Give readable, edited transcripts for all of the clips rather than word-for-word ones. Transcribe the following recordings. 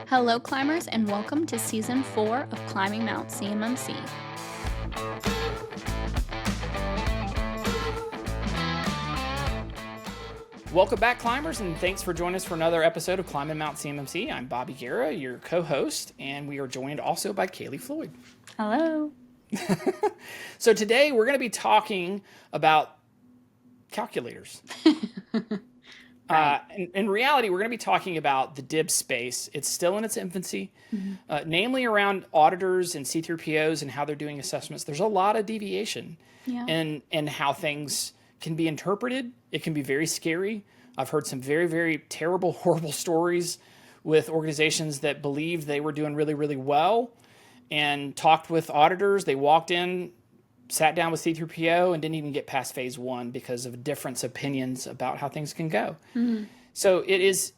Hello, climbers, and welcome to Season 4 of Climbing Mount CMMC. Welcome back, climbers, and thanks for joining us for another episode of Climbing Mount CMMC. I'm Bobby Guerra, your co-host, and we are joined also by Kaleigh Floyd. Hello. So today we're going to be talking about calculators. Right. In reality, we're going to be talking about the DIB space. It's still in its infancy, namely around auditors and C3POs and how they're doing assessments. There's a lot of deviation in how things can be interpreted. It can be very scary. I've heard some very, very terrible, horrible stories with organizations that believed they were doing really, really well and talked with auditors. They walked in, sat down with C3PO and didn't even get past phase 1 because of different opinions about how things can go. So it is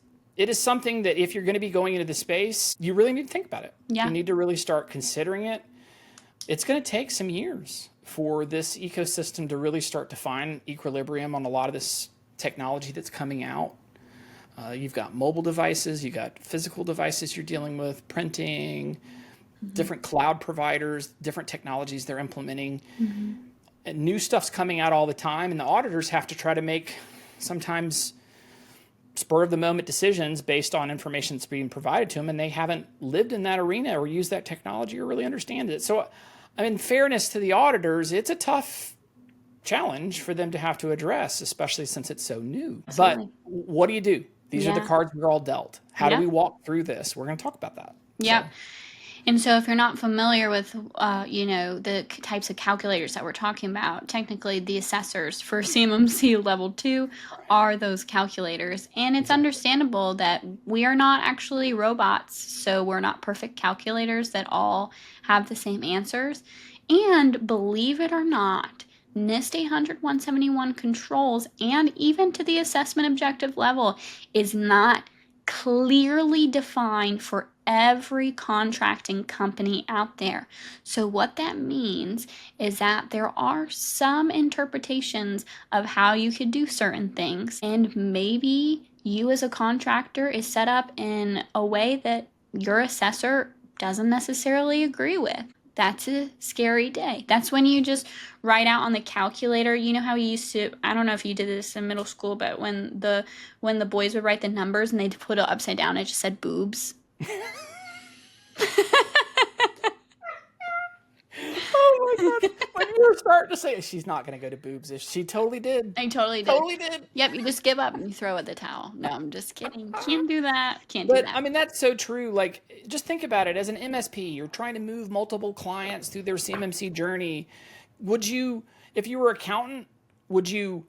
something that if you're going to be going into the space, you really need to think about it. You need to really start considering it. It's going to take some years for this ecosystem to really start to find equilibrium on a lot of this technology that's coming out. You've got mobile devices, you've got physical devices you're dealing with, printing, different cloud providers, different technologies they're implementing. And new stuff's coming out all the time, and the auditors have to try to make sometimes spur-of-the-moment decisions based on information that's being provided to them, and they haven't lived in that arena or used that technology or really understand it. So, in fairness to the auditors, it's a tough challenge for them to have to address, especially since it's so new. Absolutely. But what do you do? These are the cards we're all dealt. How do we walk through this? We're going to talk about that. Yeah. So. And so if you're not familiar with, the types of calculators that we're talking about, technically the assessors for CMMC Level 2 are those calculators. And it's understandable that we are not actually robots, so we're not perfect calculators that all have the same answers. And believe it or not, NIST 800-171 controls and even to the assessment objective level is not clearly defined for every contracting company out there. So what that means is that there are some interpretations of how you could do certain things, and maybe you as a contractor is set up in a way that your assessor doesn't necessarily agree with. That's a scary day. That's when you just write out on the calculator. You know how you used to, I don't know if you did this in middle school, but when the boys would write the numbers and they'd put it upside down, it just said boobs. Oh my God. When you were starting to say, she's not going to go to boobs, she totally did. I totally did. Totally did. Yep, you just give up and you throw at the towel. No, I'm just kidding. Can't do that. Can't do that. But, that's so true. Like, just think about it. As an MSP, you're trying to move multiple clients through their CMMC journey. Would you, if you were an accountant, would you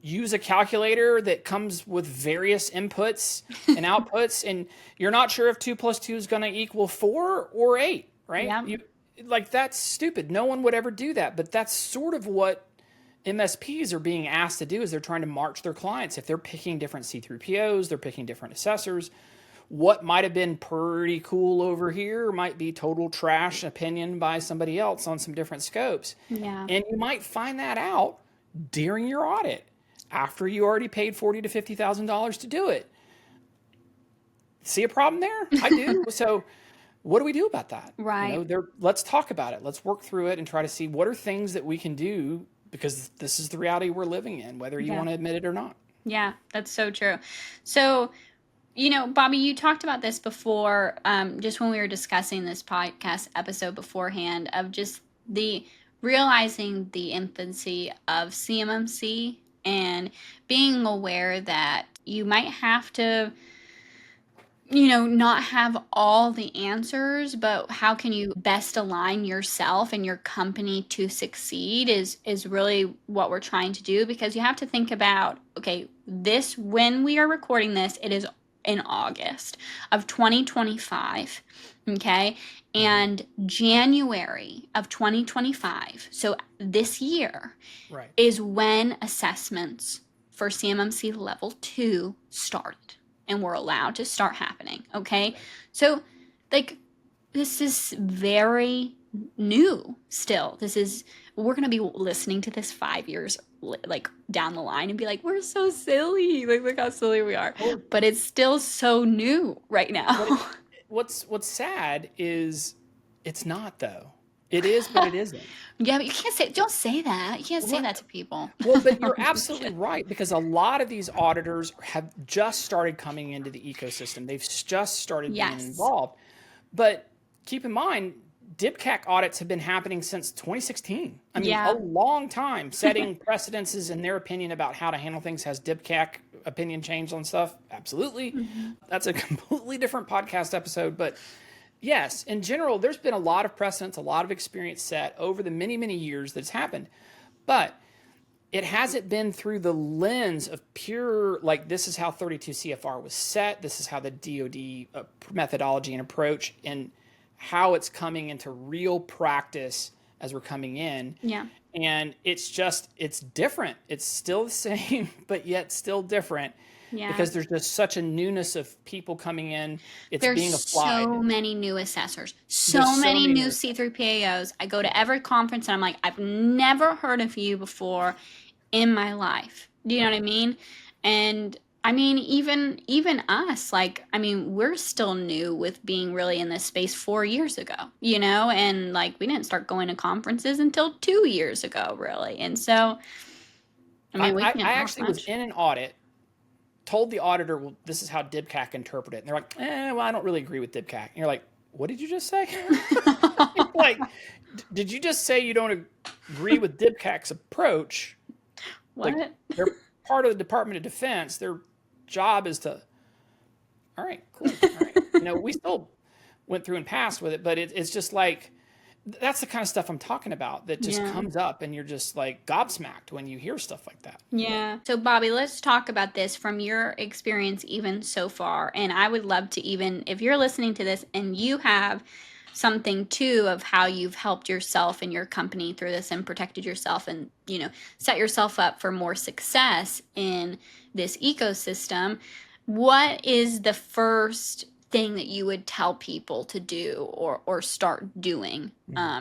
use a calculator that comes with various inputs and outputs, and you're not sure if 2 + 2 is going to equal 4 or 8, right? Yeah. That's stupid. No one would ever do that. But that's sort of what MSPs are being asked to do, is they're trying to march their clients. If they're picking different C3POs, they're picking different assessors. What might have been pretty cool over here might be total trash opinion by somebody else on some different scopes. Yeah. And you might find that out during your audit after you already paid $40,000 to $50,000 to do it. See a problem there? I do. So what do we do about that? Right. Let's talk about it. Let's work through it and try to see what are things that we can do, because this is the reality we're living in, whether you want to admit it or not. Yeah, that's so true. So, Bobby, you talked about this before, just when we were discussing this podcast episode beforehand, of just the realizing the infancy of CMMC and being aware that you might have to not have all the answers, but how can you best align yourself and your company to succeed is really what we're trying to do. Because you have to think about, okay, when we are recording this, it is in August of 2025, okay? And January of 2025, so this year, is when assessments for CMMC Level 2 started. And we're allowed to start happening, okay? So, this is very new still. We're going to be listening to this 5 years, down the line and be like, we're so silly. Look how silly we are. But it's still so new right now. what's sad is it's not, though. It is, but it isn't. Yeah, but you can't say, don't say that. You can't say that to people. Well, but you're absolutely right, because a lot of these auditors have just started coming into the ecosystem. They've just started being involved. But keep in mind, DIBCAC audits have been happening since 2016. I mean, a long time, setting precedences in their opinion about how to handle things. Has DIBCAC opinion changed on stuff? Absolutely. That's a completely different podcast episode, but yes, in general, there's been a lot of precedents, a lot of experience set over the many, many years that's happened. But it hasn't been through the lens of pure, like, this is how 32 CFR was set, this is how the DoD methodology and approach, and how it's coming into real practice as we're coming in. Yeah. And it's different. It's still the same, but yet still different. Yeah. Because there's just such a newness of people coming in. There's being applied. So many new assessors, so many new C3PAOs. I go to every conference and I'm like, I've never heard of you before in my life. Do you know what I mean? And I mean, even us, like, I mean, we're still new with being really in this space 4 years ago, you know, and like, we didn't start going to conferences until 2 years ago, really. And so, I mean, I actually was in an audit, told the auditor, well, this is how DIBCAC interpret it. And they're like, well, I don't really agree with DIBCAC. And you're like, what did you just say? Like, did you just say you don't agree with DIBCAC's approach? What? Like, they're part of the Department of Defense. Their job is to, all right, cool. All right. You know, we still went through and passed with it, but it's just like, that's the kind of stuff I'm talking about that just comes up and you're just like gobsmacked when you hear stuff like that. Yeah. So Bobby, let's talk about this from your experience even so far. And I would love to, even if you're listening to this and you have something too of how you've helped yourself and your company through this and protected yourself and, you know, set yourself up for more success in this ecosystem, what is the first thing that you would tell people to do or start doing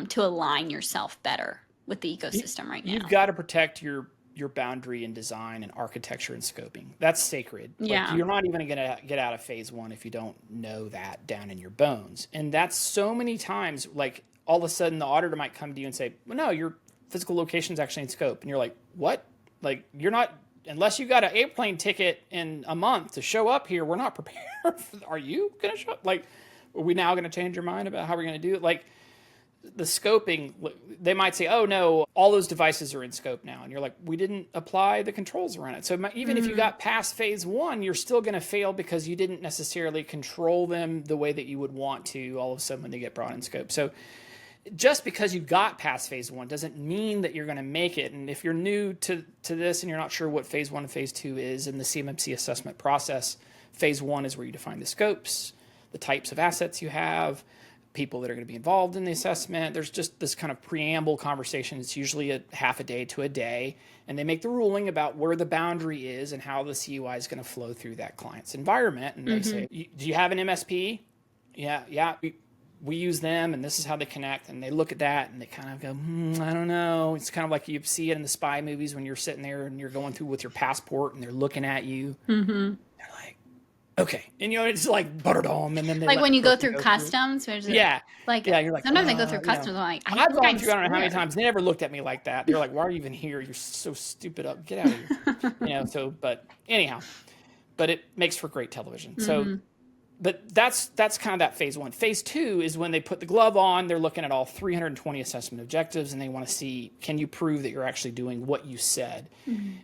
to align yourself better with the ecosystem right now? You've got to protect your boundary and design and architecture and scoping. That's sacred. Yeah. Like, you're not even going to get out of phase one if you don't know that down in your bones. And that's so many times, like, all of a sudden the auditor might come to you and say, well, no, your physical location's actually in scope. And you're like, what? Like, you're not, unless you got an airplane ticket in a month to show up here, we're not prepared. Are you going to show up? Like, are we now going to change your mind about how we're going to do it? Like, the scoping, they might say, oh, no, all those devices are in scope now. And you're like, we didn't apply the controls around it. So even if you got past phase one, you're still going to fail because you didn't necessarily control them the way that you would want to all of a sudden when they get brought in scope. So just because you got past phase one doesn't mean that you're going to make it. And if you're new to this and you're not sure what phase one and phase two is in the CMMC assessment process, phase one is where you define the scopes, the types of assets you have, people that are going to be involved in the assessment. There's just this kind of preamble conversation. It's usually a half a day to a day, and they make the ruling about where the boundary is and how the CUI is going to flow through that client's environment. And they say, do you have an MSP? Yeah, we use them, and this is how they connect. And they look at that, and they kind of go, I don't know. It's kind of like you see it in the spy movies when you're sitting there and you're going through with your passport, and they're looking at you. They're like, okay. And, you know, it's like butterdom. And then they like when you go through customs. You're like, you're like, sometimes they go through customs. I'm like, I've gone through, I don't know how many times. They never looked at me like that. They're like, why are you even here? You're so stupid. Get out of here. You know, so, but anyhow, but it makes for great television. So, but that's kind of that phase one. Phase two is when they put the glove on. They're looking at all 320 assessment objectives, and they want to see, can you prove that you're actually doing what you said?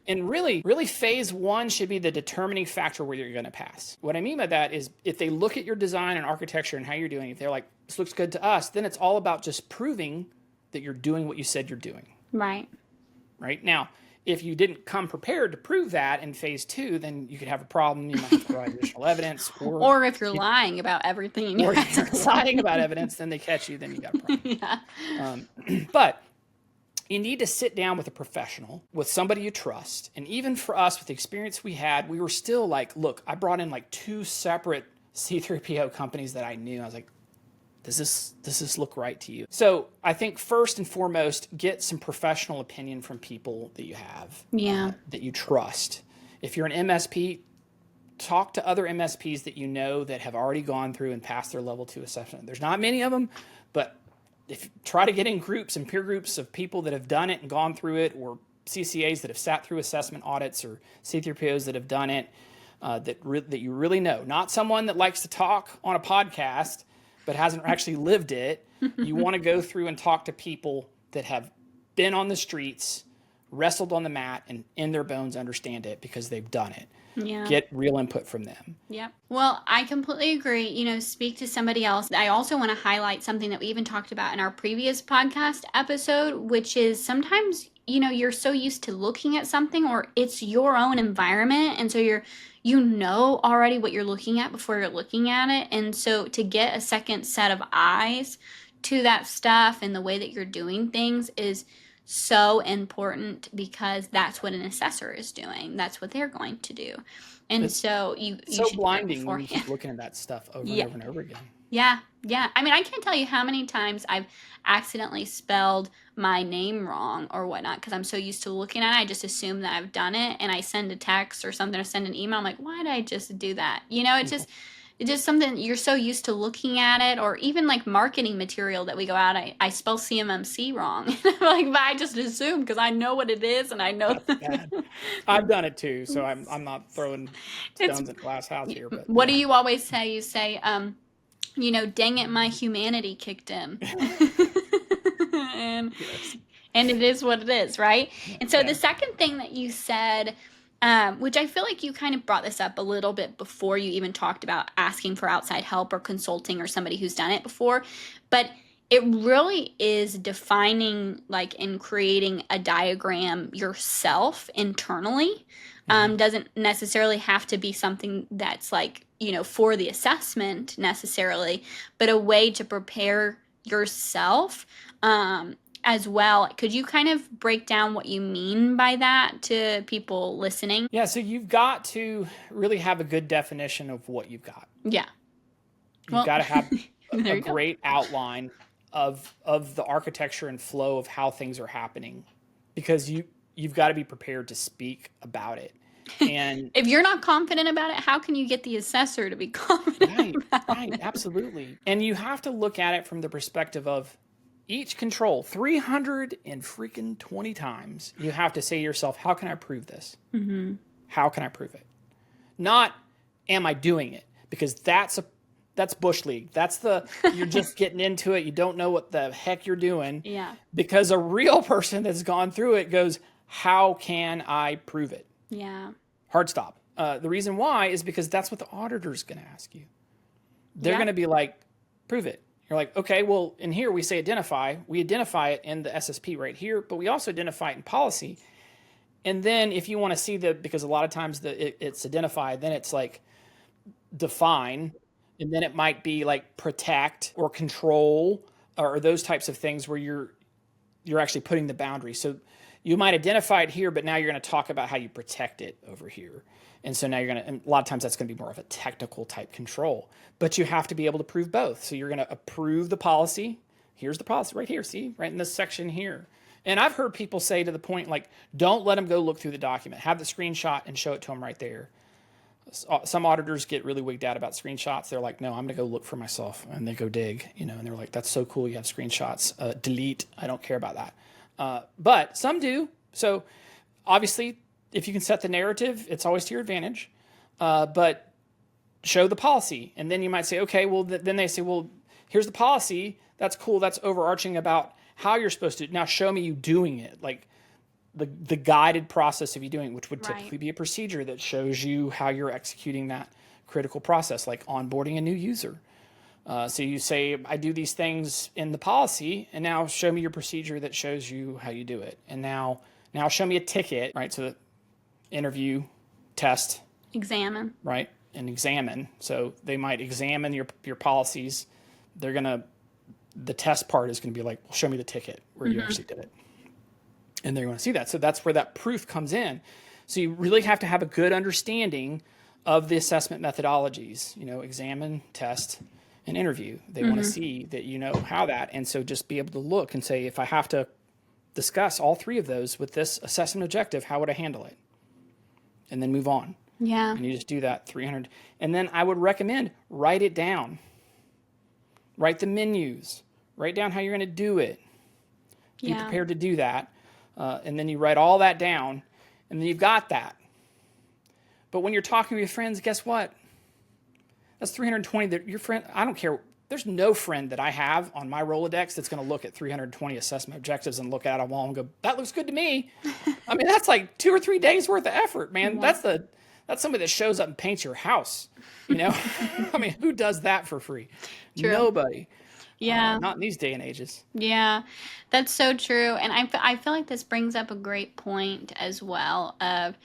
And really phase one should be the determining factor where you're going to pass. What I mean by that is if they look at your design and architecture and how you're doing it, they're like, this looks good to us, then it's all about just proving that you're doing what you said you're doing. Right. Now, if you didn't come prepared to prove that in phase two, then you could have a problem. You might have to provide additional evidence. Or if you're lying about everything. Or if you're lying about evidence, then they catch you, then you got a problem. But you need to sit down with a professional, with somebody you trust. And even for us, with the experience we had, we were still like, look, I brought in like 2 separate C3PO companies that I knew. I was like, does this look right to you? So I think first and foremost, get some professional opinion from people that you have, that you trust. If you're an MSP, talk to other MSPs that you know that have already gone through and passed their level 2 assessment. There's not many of them, but if you try to get in groups and peer groups of people that have done it and gone through it, or CCAs that have sat through assessment audits, or C3POs that have done it, that you really know, not someone that likes to talk on a podcast but hasn't actually lived it. You want to go through and talk to people that have been on the streets, wrestled on the mat, and in their bones understand it because they've done it. Yeah. Get real input from them. Yep. Well, I completely agree. Speak to somebody else. I also want to highlight something that we even talked about in our previous podcast episode, which is sometimes, you're so used to looking at something, or it's your own environment. And so already what you're looking at before you're looking at it. And so to get a second set of eyes to that stuff and the way that you're doing things is so important, because that's what an assessor is doing. That's what they're going to do. And so you so should blinding when you keep looking at that stuff over and over and over again. Yeah. I mean, I can't tell you how many times I've accidentally spelled my name wrong or whatnot, because I'm so used to looking at it. I just assume that I've done it, and I send a text or something, or send an email. I'm like, why did I just do that? It's just something you're so used to looking at it. Or even like marketing material that we go out, I spell CMMC wrong. Like, but I just assume, because I know what it is, and I know that's bad. I've done it too, so I'm not throwing stones at glass house here. But what do you always say? You say, dang it, my humanity kicked in. And it is what it is, right? And so the second thing that you said, which I feel like you kind of brought this up a little bit before you even talked about asking for outside help or consulting or somebody who's done it before, but it really is defining, like, and creating a diagram yourself internally. Doesn't necessarily have to be something that's like, for the assessment necessarily, but a way to prepare yourself as well. Could you kind of break down what you mean by that to people listening? Yeah, so you've got to really have a good definition of what you've got. Yeah. You've got to have a great outline of the architecture and flow of how things are happening, because you've got to be prepared to speak about it. And if you're not confident about it, how can you get the assessor to be confident about it? Absolutely. And you have to look at it from the perspective of each control 320 times. You have to say to yourself, how can I prove this? Mm-hmm. How can I prove it? Not, am I doing it? Because that's bush league. You're just getting into it. You don't know what the heck you're doing. Yeah. Because a real person that's gone through it goes, how can I prove it? Yeah. Hard stop. The reason why is because that's what the auditor's going to ask you. They're going to be like, prove it. You're like, okay, well, in here we say identify. We identify it in the SSP right here, but we also identify it in policy. And then if you want to see because a lot of times it's identified, then it's like define, and then it might be like protect or control or those types of things where you're actually putting the boundary. So you might identify it here, but now you're going to talk about how you protect it over here. And so now and a lot of times that's going to be more of a technical type control, but you have to be able to prove both. So you're going to approve the policy. Here's the policy right here. See, right in this section here. And I've heard people say to the point, like, don't let them go look through the document. Have the screenshot and show it to them right there. Some auditors get really wigged out about screenshots. They're like, no, I'm going to go look for myself. And they go dig, and they're like, that's so cool. You have screenshots. Delete. I don't care about that. But some do. So obviously, if you can set the narrative, it's always to your advantage. But show the policy. And then you might say, okay, well, then they say, well, here's the policy. That's cool. That's overarching about how you're supposed to. Now show me you doing it. Like the guided process of you doing it, which would typically be a procedure that shows you how you're executing that critical process, like onboarding a new user. So you say, I do these things in the policy, and now show me your procedure that shows you how you do it. And now show me a ticket, right? So the interview, test, examine, right? And examine. So they might examine your policies. The test part is going to be like, well, show me the ticket where you actually did it. And they're going to see that. So that's where that proof comes in. So you really have to have a good understanding of the assessment methodologies, examine, test, and interview. They want to see that how that. And so just be able to look and say, if I have to discuss all three of those with this assessment objective, how would I handle it? And then move on. Yeah. And you just do that 300. And then I would recommend write it down. Write the menus. Write down how you're going to do it. Be Yeah. prepared to do that. And then you write all that down, and then you've got that. But when you're talking with your friends, guess what? That's 320 that your friend, I don't care. There's no friend that I have on my Rolodex that's going to look at 320 assessment objectives and look at them all and go, that looks good to me. I mean, that's like 2 or 3 days worth of effort, man. Yeah. That's somebody that shows up and paints your house, you know? I mean, who does that for free? True. Nobody. Yeah. Not in these day and ages. Yeah, that's so true. And I feel like this brings up a great point as well of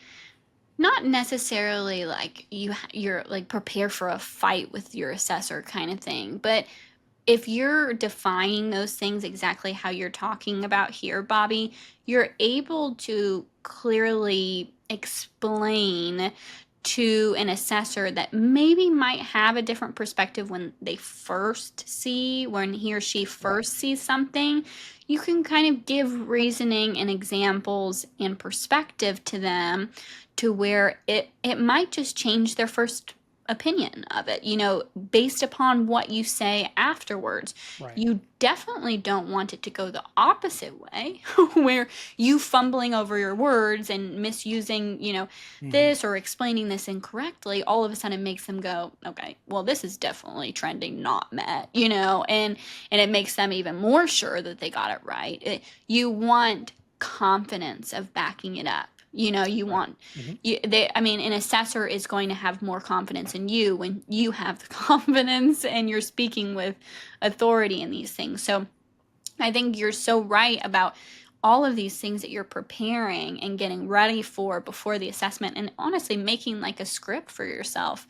not necessarily like you're like prepare for a fight with your assessor kind of thing, but if you're defining those things exactly how you're talking about here, Bobby, you're able to clearly explain to an assessor that maybe might have a different perspective when he or she first sees something. You can kind of give reasoning and examples and perspective to them to where it might just change their first opinion of it, based upon what you say afterwards. Right. You definitely don't want it to go the opposite way where you fumbling over your words and misusing, this or explaining this incorrectly all of a sudden makes them go, okay, well, this is definitely trending not met, and it makes them even more sure that they got it right. You want confidence of backing it up. You want an assessor is going to have more confidence in you when you have the confidence and you're speaking with authority in these things. So I think you're so right about all of these things that you're preparing and getting ready for before the assessment, and honestly making like a script for yourself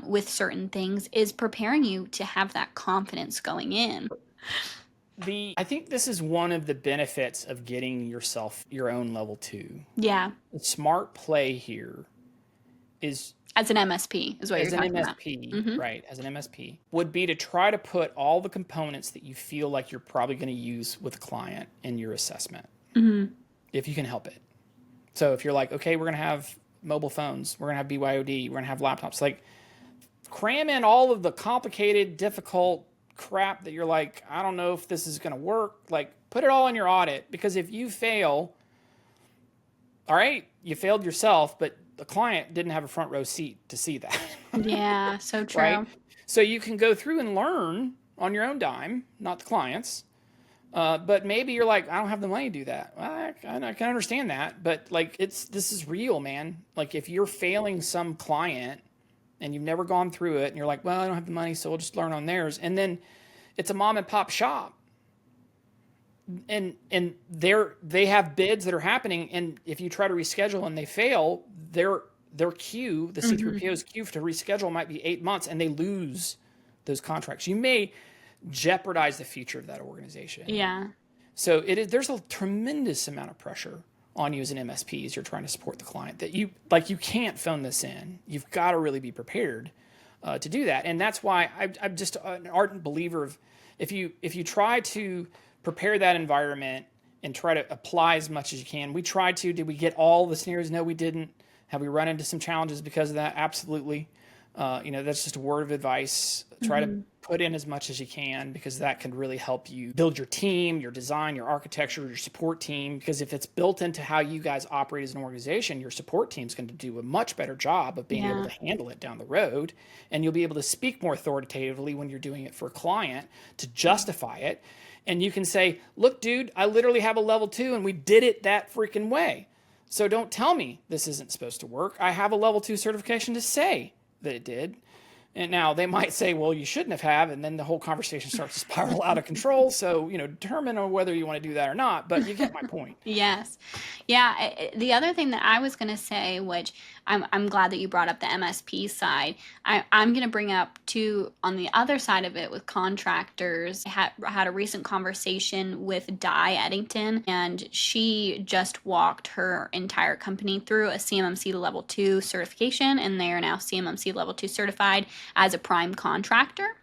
with certain things is preparing you to have that confidence going in. I think this is one of the benefits of getting yourself your own level 2. Yeah. The smart play here is as an MSP is what you're talking about. As an MSP, right? As an MSP would be to try to put all the components that you feel like you're probably going to use with a client in your assessment, if you can help it. So if you're like, okay, we're going to have mobile phones, we're going to have BYOD, we're going to have laptops, like cram in all of the complicated, difficult crap that you're like, I don't know if this is going to work. Like, put it all in your audit, because if you fail, all right, you failed yourself, but the client didn't have a front row seat to see that. Yeah, so true. Right? So you can go through and learn on your own dime, not the client's. But maybe you're like, I don't have the money to do that. Well, I can understand that, but like, this is real, man. Like, if you're failing some client and you've never gone through it and you're like, well, I don't have the money, so we'll just learn on theirs. And then it's a mom and pop shop. And they have bids that are happening. And if you try to reschedule and they fail, their queue, the C3PO's queue to reschedule might be 8 months, and they lose those contracts. You may jeopardize the future of that organization. Yeah. So there's a tremendous amount of pressure on you as an MSP as you're trying to support the client that you can't phone this in. You've got to really be prepared to do that. And that's why I'm just an ardent believer of if you try to prepare that environment and try to apply as much as you can. We tried to. Did we get all the scenarios? No, we didn't. Have we run into some challenges because of that? Absolutely. That's just a word of advice. Try to put in as much as you can, because that can really help you build your team, your design, your architecture, your support team. Because if it's built into how you guys operate as an organization, your support team's going to do a much better job of being able to handle it down the road. And you'll be able to speak more authoritatively when you're doing it for a client to justify it. And you can say, look, dude, I literally have a level 2 and we did it that freaking way. So don't tell me this isn't supposed to work. I have a level 2 certification to say that it did. And now they might say, well, you shouldn't have, and then the whole conversation starts to spiral out of control. So, determine on whether you want to do that or not, but you get my point. Yes. Yeah. The other thing that I was going to say, which I'm glad that you brought up the MSP side, I'm going to bring up too, on the other side of it with contractors. I had a recent conversation with Di Eddington, and she just walked her entire company through a CMMC level 2 certification, and they are now CMMC level 2 certified as a prime contractor.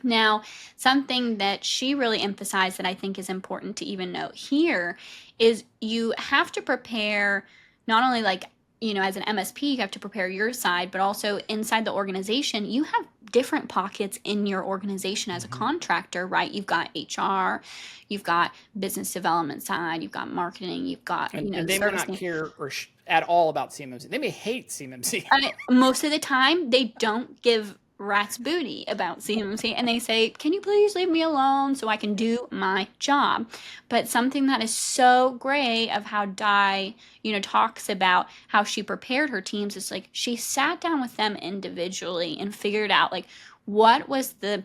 Now, something that she really emphasized that I think is important to even note here is you have to prepare not only like as an MSP, you have to prepare your side, but also inside the organization, you have different pockets in your organization as a contractor, right? You've got HR, you've got business development side, you've got marketing, you've got, And they may not servicing. care at all about CMMC. They may hate CMMC. Most of the time, they don't give rat's booty about CMMC, and they say, can you please leave me alone so I can do my job? But something that is so great of how Di, talks about how she prepared her teams is like she sat down with them individually and figured out like what was the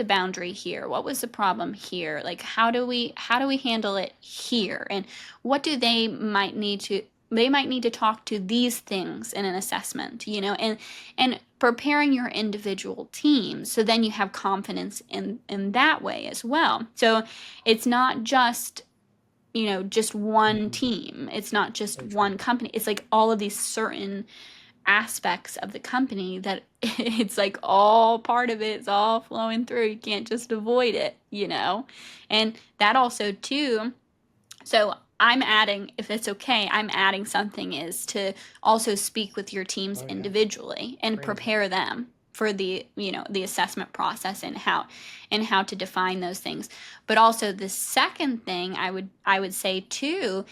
boundary here, what was the problem here, like how do we handle it here, and what do they might need to talk to these things in an assessment, and preparing your individual teams so then you have confidence in that way as well. So it's not just just one team. It's not just one company. It's like all of these certain aspects of the company that it's like all part of it. It's all flowing through. You can't just avoid it. And that also too. So I'm adding, if it's okay, I'm adding something is to also speak with your teams individually and prepare them for the assessment process and how to define those things. But also the second thing I would say too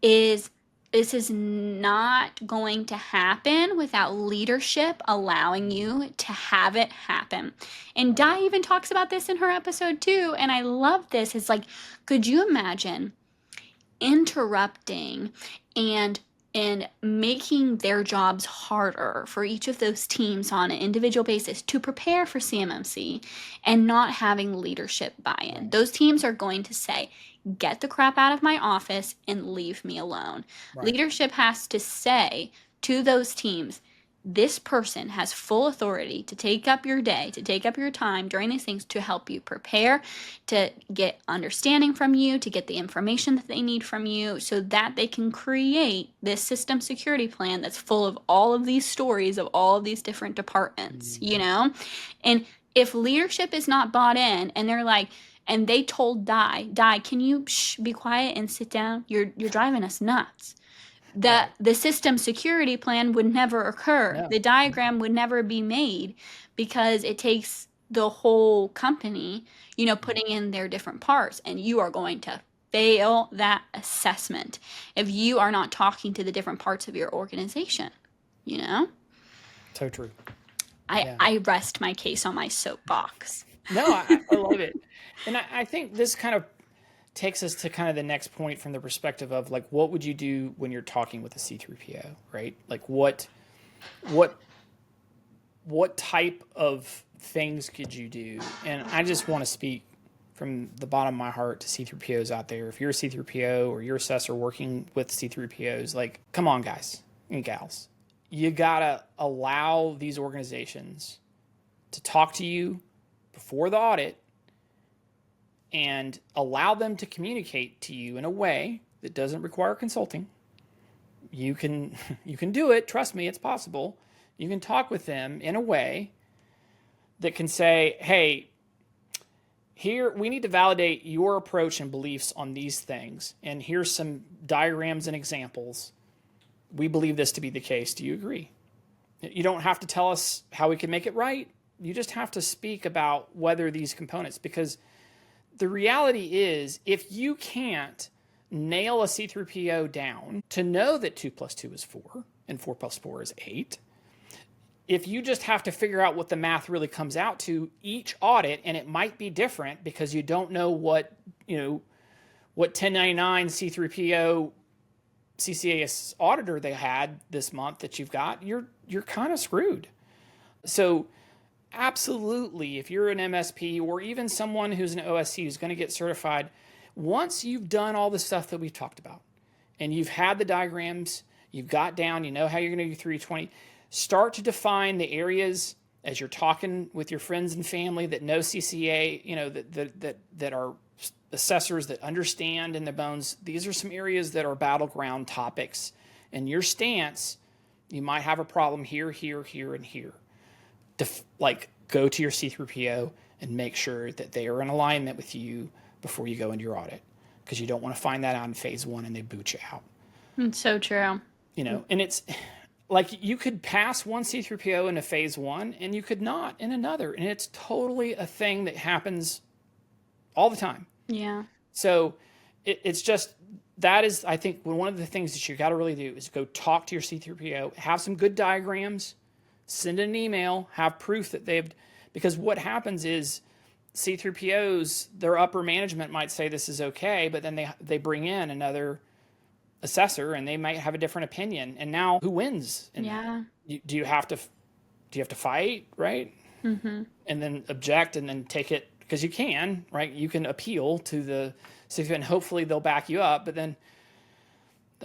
is this is not going to happen without leadership allowing you to have it happen. And Di even talks about this in her episode too, and I love this. It's like, could you imagine interrupting and making their jobs harder for each of those teams on an individual basis to prepare for CMMC and not having leadership buy-in? Right. Those teams are going to say, get the crap out of my office and leave me alone. Right. Leadership has to say to those teams, this person has full authority to take up your day, to take up your time during these things to help you prepare, to get understanding from you, to get the information that they need from you so that they can create this system security plan that's full of all of these stories of all of these different departments, And if leadership is not bought in and they're like, and they told Di, can you be quiet and sit down? You're driving us nuts. The system security plan would never occur. No. The diagram would never be made because it takes the whole company, putting in their different parts, and you are going to fail that assessment if you are not talking to the different parts of your organization, So true. I rest my case on my soapbox. No, I love it. And I think this kind of takes us to kind of the next point from the perspective of like, what would you do when you're talking with a C3PO, right? Like what type of things could you do? And I just want to speak from the bottom of my heart to C3POs out there. If you're a C3PO or you're assessor working with C3POs, like, come on, guys and gals. You gotta allow these organizations to talk to you before the audit and allow them to communicate to you in a way that doesn't require consulting. You can do it. Trust me, it's possible. You can talk with them in a way that can say, hey, here we need to validate your approach and beliefs on these things. And here's some diagrams and examples. We believe this to be the case. Do you agree? You don't have to tell us how we can make it right. You just have to speak about whether these components, because the reality is, if you can't nail a C3PO down to know that 2 + 2 is 4 and 4 + 4 is 8, if you just have to figure out what the math really comes out to each audit, and it might be different because you don't know what 1099 C3PO CCAS auditor they had this month that you've got, you're kind of screwed. So absolutely, if you're an MSP or even someone who's an OSC who's going to get certified, once you've done all the stuff that we've talked about and you've had the diagrams, you've got down, you know how you're going to do 320, start to define the areas as you're talking with your friends and family that know CCA, that are assessors that understand in their bones. These are some areas that are battleground topics. And your stance, you might have a problem here, here, here, and here. Go to your C3PO and make sure that they are in alignment with you before you go into your audit, because you don't want to find that out in phase 1 and they boot you out. It's so true. And it's like you could pass one C3PO in a phase one and you could not in another. And it's totally a thing that happens all the time. Yeah. So it's just, that is, I think, one of the things that you got to really do is go talk to your C3PO, have some good diagrams, send an email, have proof that because what happens is C3POs, their upper management might say this is okay, but then they bring in another assessor and they might have a different opinion. And now who wins? And do you have to fight, right? Mm-hmm. And then object and then take it, because you can, right? You can appeal to the C3PO and hopefully they'll back you up, but then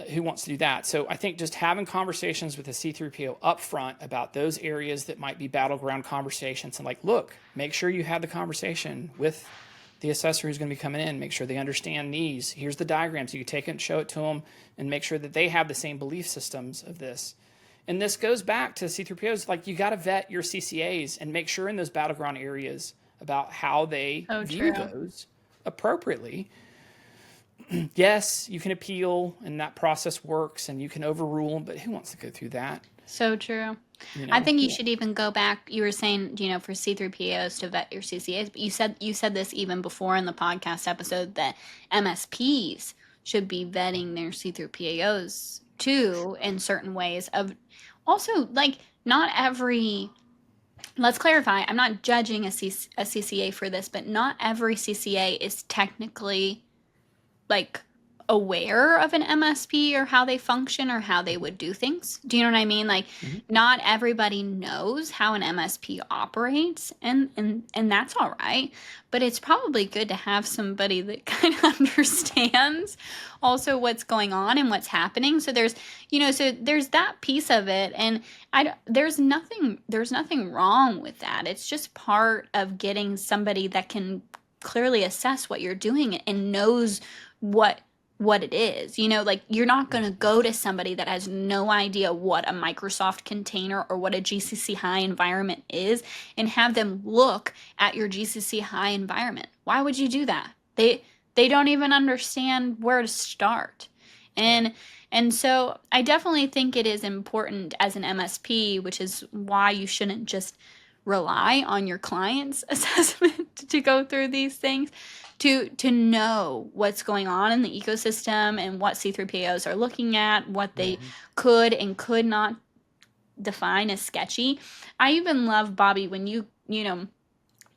who wants to do that? So I think just having conversations with the C3PO up front about those areas that might be battleground conversations, and look, make sure you have the conversation with the assessor who's going to be coming in, make sure they understand these. Here's the diagrams. You can take it and show it to them and make sure that they have the same belief systems of this. And this goes back to C3POs, you got to vet your CCAs and make sure in those battleground areas about how they view those appropriately. Yes, you can appeal and that process works and you can overrule them, but who wants to go through that? So true. I think you should even go back. You were saying, for C3POs to vet your CCAs, but you said this even before in the podcast episode that MSPs should be vetting their C3POs too in certain ways. Also, not every. Let's clarify. I'm not judging a CCA for this, but not every CCA is technically aware of an MSP or how they function or how they would do things. Do you know what I mean? Not everybody knows how an MSP operates, and that's all right. But it's probably good to have somebody that kind of understands also what's going on and what's happening. So there's that piece of it, and there's nothing wrong with that. It's just part of getting somebody that can clearly assess what you're doing and knows what it is. You're not going to go to somebody that has no idea what a Microsoft container or what a GCC high environment is and have them look at your GCC high environment. Why would you do that? They don't even understand where to start. And so I definitely think it is important as an MSP, which is why you shouldn't just rely on your client's assessment to go through these things, to know what's going on in the ecosystem and what C3POs are looking at, what they could and could not define as sketchy. I even love, Bobby, when you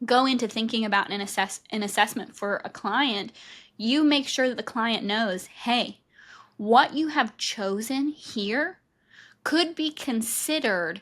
go into thinking about an assessment for a client, you make sure that the client knows, hey, what you have chosen here could be considered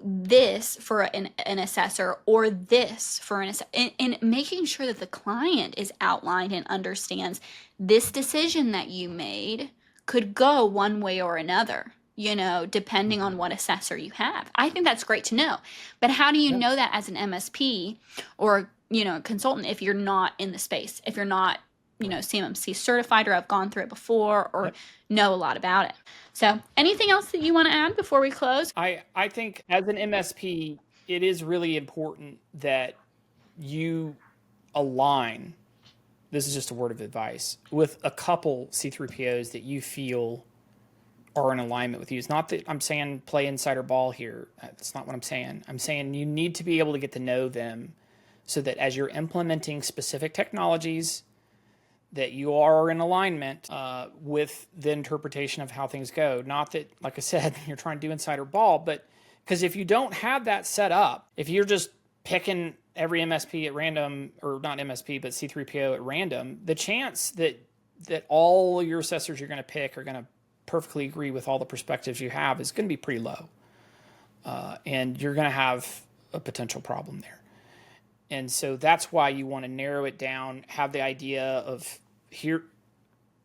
this for an assessor or this for an assessor, and making sure that the client is outlined and understands this decision that you made could go one way or another, depending on what assessor you have. I think that's great to know. But how do you know that as an MSP or, a consultant if you're not in the space, if you're not, CMMC certified or have gone through it before or know a lot about it? So anything else that you want to add before we close? I think as an MSP, it is really important that you align, this is just a word of advice, with a couple C3POs that you feel are in alignment with you. It's not that I'm saying play insider ball here. That's not what I'm saying. I'm saying you need to be able to get to know them so that as you're implementing specific technologies, that you are in alignment with the interpretation of how things go. Not that, like I said, you're trying to do insider ball, but because if you don't have that set up, if you're just picking every MSP at random, or not MSP, but C3PO at random, the chance that all your assessors you're going to pick are going to perfectly agree with all the perspectives you have is going to be pretty low. And you're going to have a potential problem there. And so that's why you want to narrow it down, have the idea of here,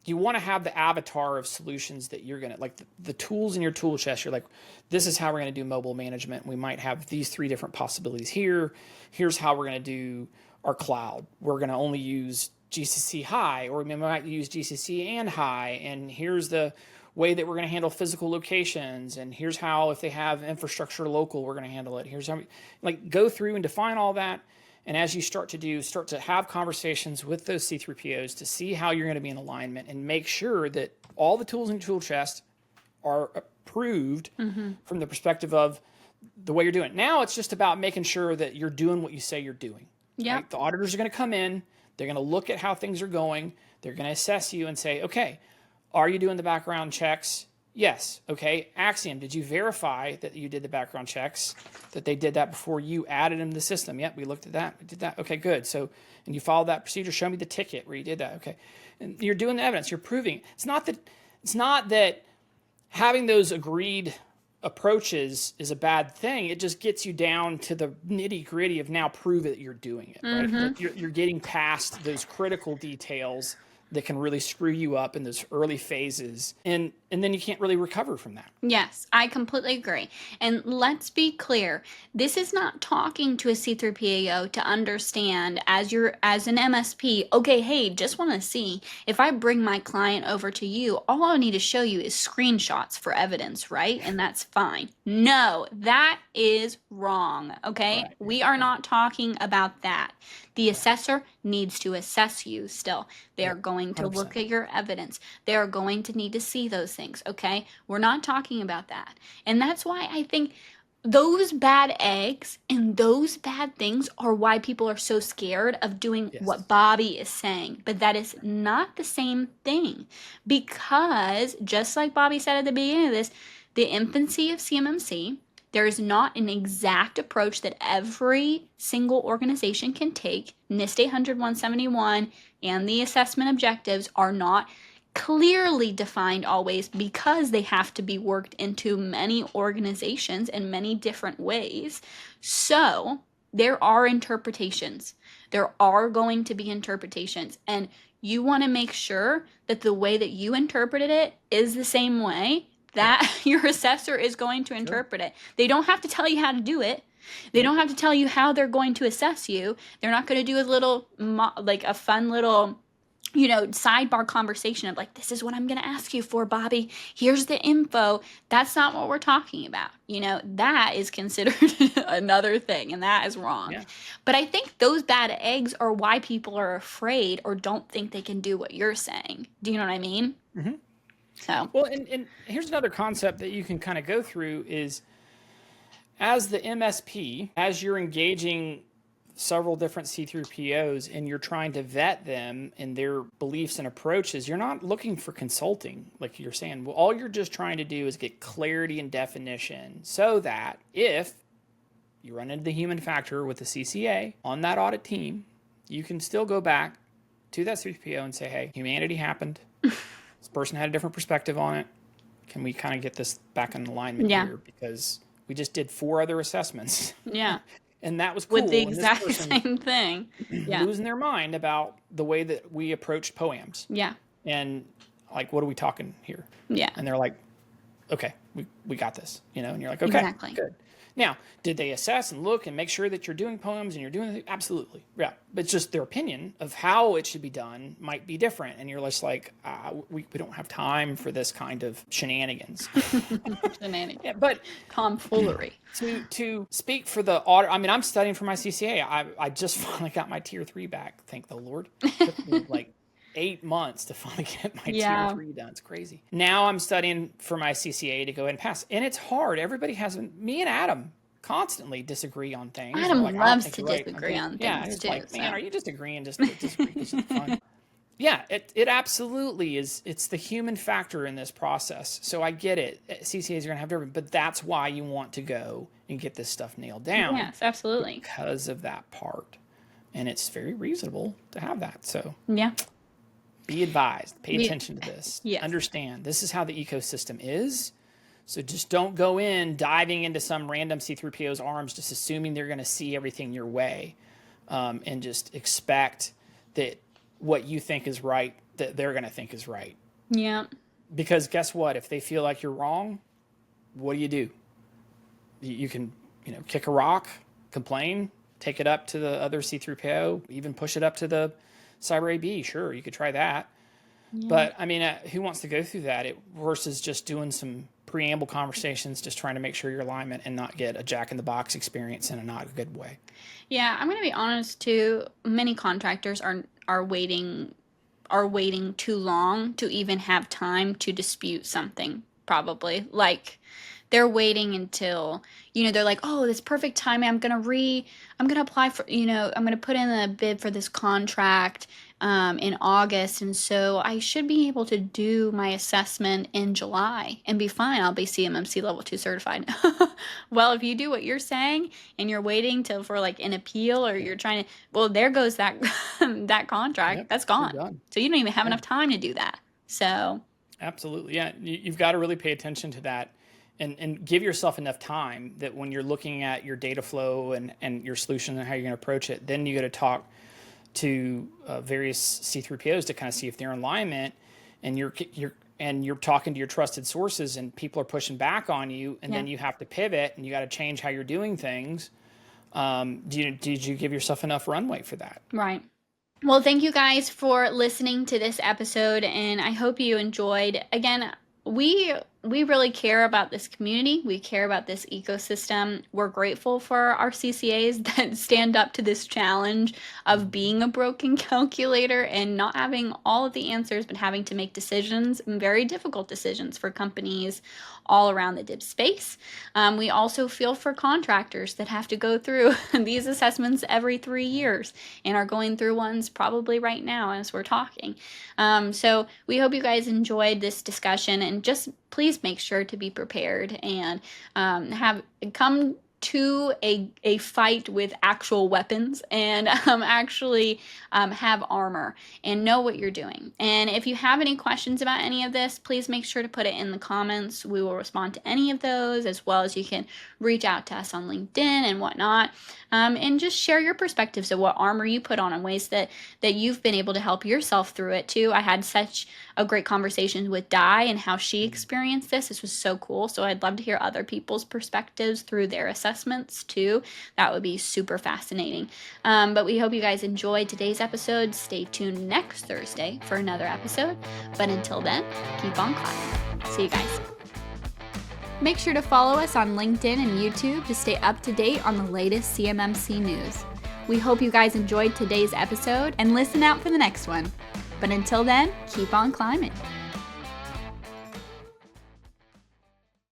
you want to have the avatar of solutions that you're going to, the tools in your tool chest. You're like, this is how we're going to do mobile management. We might have these 3 different possibilities here. Here's how we're going to do our cloud. We're going to only use GCC high, or we might use GCC and high. And here's the way that we're going to handle physical locations. And here's how, if they have infrastructure local, we're going to handle it. Here's how, go through and define all that. And as you start to have conversations with those C3POs to see how you're going to be in alignment and make sure that all the tools in your tool chest are approved from the perspective of the way you're doing it. Now it's just about making sure that you're doing what you say you're doing. Yeah. Right? The auditors are going to come in. They're going to look at how things are going. They're going to assess you and say, okay, are you doing the background checks? Yes. Okay. Axiom, did you verify that you did the background checks, that they did that before you added them to the system? Yep, we looked at that. We did that. Okay, good. So, and you followed that procedure. Show me the ticket where you did that. Okay. And you're doing the evidence. You're proving. It's not that having those agreed approaches is a bad thing. It just gets you down to the nitty gritty of now prove that you're doing it, right? Like you're getting past those critical details that can really screw you up in those early phases. And then you can't really recover from that. Yes, I completely agree. And let's be clear, this is not talking to a C3PAO to understand as an MSP, okay, hey, just want to see if I bring my client over to you, all I need to show you is screenshots for evidence, right? And that's fine. No, that is wrong, okay? Right. We are not talking about that. The assessor needs to assess you still. They are going to 100%. look at your evidence. They are going to need to see those things, okay? We're not talking about that. And that's why I think those bad eggs and those bad things are why people are so scared of doing what Bobby is saying. But that is not the same thing, because just like Bobby said at the beginning of this, the infancy of CMMC, there is not an exact approach that every single organization can take. NIST 800-171 and the assessment objectives are not clearly defined always, because they have to be worked into many organizations in many different ways. So there are interpretations. There are going to be interpretations. And you want to make sure that the way that you interpreted it is the same way that your assessor is going to interpret it. They don't have to tell you how to do it. They don't have to tell you how they're going to assess you. They're not going to do a little, like a fun little, sidebar conversation of like, this is what I'm going to ask you for, Bobby. Here's the info. That's not what we're talking about. That is considered another thing, and that is wrong. Yeah. But I think those bad eggs are why people are afraid or don't think they can do what you're saying. Do you know what I mean? Mm-hmm. So. Well, and here's another concept that you can kind of go through is, as the MSP, as you're engaging several different C3POs and you're trying to vet them and their beliefs and approaches, you're not looking for consulting, like you're saying. Well, all you're just trying to do is get clarity and definition, so that if you run into the human factor with the CCA on that audit team, you can still go back to that C3PO and say, hey, humanity happened. This person had a different perspective on it. Can we kind of get this back in alignment here? Because we just did 4 other assessments. Yeah. And that was cool. With the exact same thing. Yeah. Losing their mind about the way that we approached POAMs. Yeah. And like, what are we talking here? Yeah. And they're like, okay, we got this, and you're like, okay, exactly. Good. Now, did they assess and look and make sure that you're doing POAMs and you're doing absolutely, yeah. But it's just their opinion of how it should be done might be different, and you're just like, we don't have time for this kind of shenanigans. Shenanigans. Yeah, but tomfoolery. To speak for the audit, I mean, I'm studying for my CCA. I just finally got my Tier 3 back, thank the Lord. It took me like 8 months to finally get my Tier 3 done. It's crazy. Now I'm studying for my CCA to go ahead and pass. And it's hard. Everybody me and Adam constantly disagree on things. Adam loves to disagree on things too. Like, man, are you just agreeing just to disagree because it's fun? Yeah, it absolutely is. It's the human factor in this process. So I get it. CCAs are going to have different, but that's why you want to go and get this stuff nailed down. Yes, absolutely. Because of that part. And it's very reasonable to have that. So yeah. Be advised. Pay attention to this. Yes. Understand. This is how the ecosystem is. So just don't go in diving into some random C3PO's arms, just assuming they're going to see everything your way, and just expect that what you think is right, that they're going to think is right. Yeah. Because guess what? If they feel like you're wrong, what do? You can, kick a rock, complain, take it up to the other C3PO, even push it up to the Cyber AB. Sure, you could try that. Yeah. But I mean, who wants to go through that versus just doing some preamble conversations, just trying to make sure your alignment and not get a jack in the box experience in a not good way. Yeah, I'm going to be honest too. Many contractors are waiting too long to even have time to dispute something. probably. Like, they're waiting until, they're like, oh, this perfect timing. I'm going to apply for, I'm going to put in a bid for this contract in August. And so I should be able to do my assessment in July and be fine. I'll be CMMC level 2 certified. Well, if you do what you're saying and you're waiting for like an appeal, or you're trying to, well, there goes that, that contract. Yep, That's gone. So you don't even have enough time to do that. So. Absolutely. Yeah. You've got to really pay attention to that. And give yourself enough time that when you're looking at your data flow and your solution and how you're going to approach it, then you got to talk to various C3POs to kind of see if they're in alignment, and you're talking to your trusted sources, and people are pushing back on you, and then you have to pivot and you got to change how you're doing things. Did you give yourself enough runway for that? Right. Well, thank you guys for listening to this episode, and I hope you enjoyed. Again, we really care about this community. We care about this ecosystem. We're grateful for our CCAs that stand up to this challenge of being a broken calculator and not having all of the answers, but having to make decisions, very difficult decisions for companies all around the DIB space. We also feel for contractors that have to go through these assessments every 3 years and are going through ones probably right now as we're talking. So we hope you guys enjoyed this discussion, and just please make sure to be prepared and come to a fight with actual weapons, and actually have armor and know what you're doing. And if you have any questions about any of this, please make sure to put it in the comments. We will respond to any of those, as well as you can reach out to us on LinkedIn and whatnot, and just share your perspectives of what armor you put on and ways that you've been able to help yourself through it too. I had such a great conversation with Di and how she experienced this. This was so cool. So I'd love to hear other people's perspectives through their assessments too. That would be super fascinating. But we hope you guys enjoyed today's episode. Stay tuned next Thursday for another episode. But until then, keep on climbing. See you guys. Make sure to follow us on LinkedIn and YouTube to stay up to date on the latest CMMC news. We hope you guys enjoyed today's episode and listen out for the next one. But until then, keep on climbing.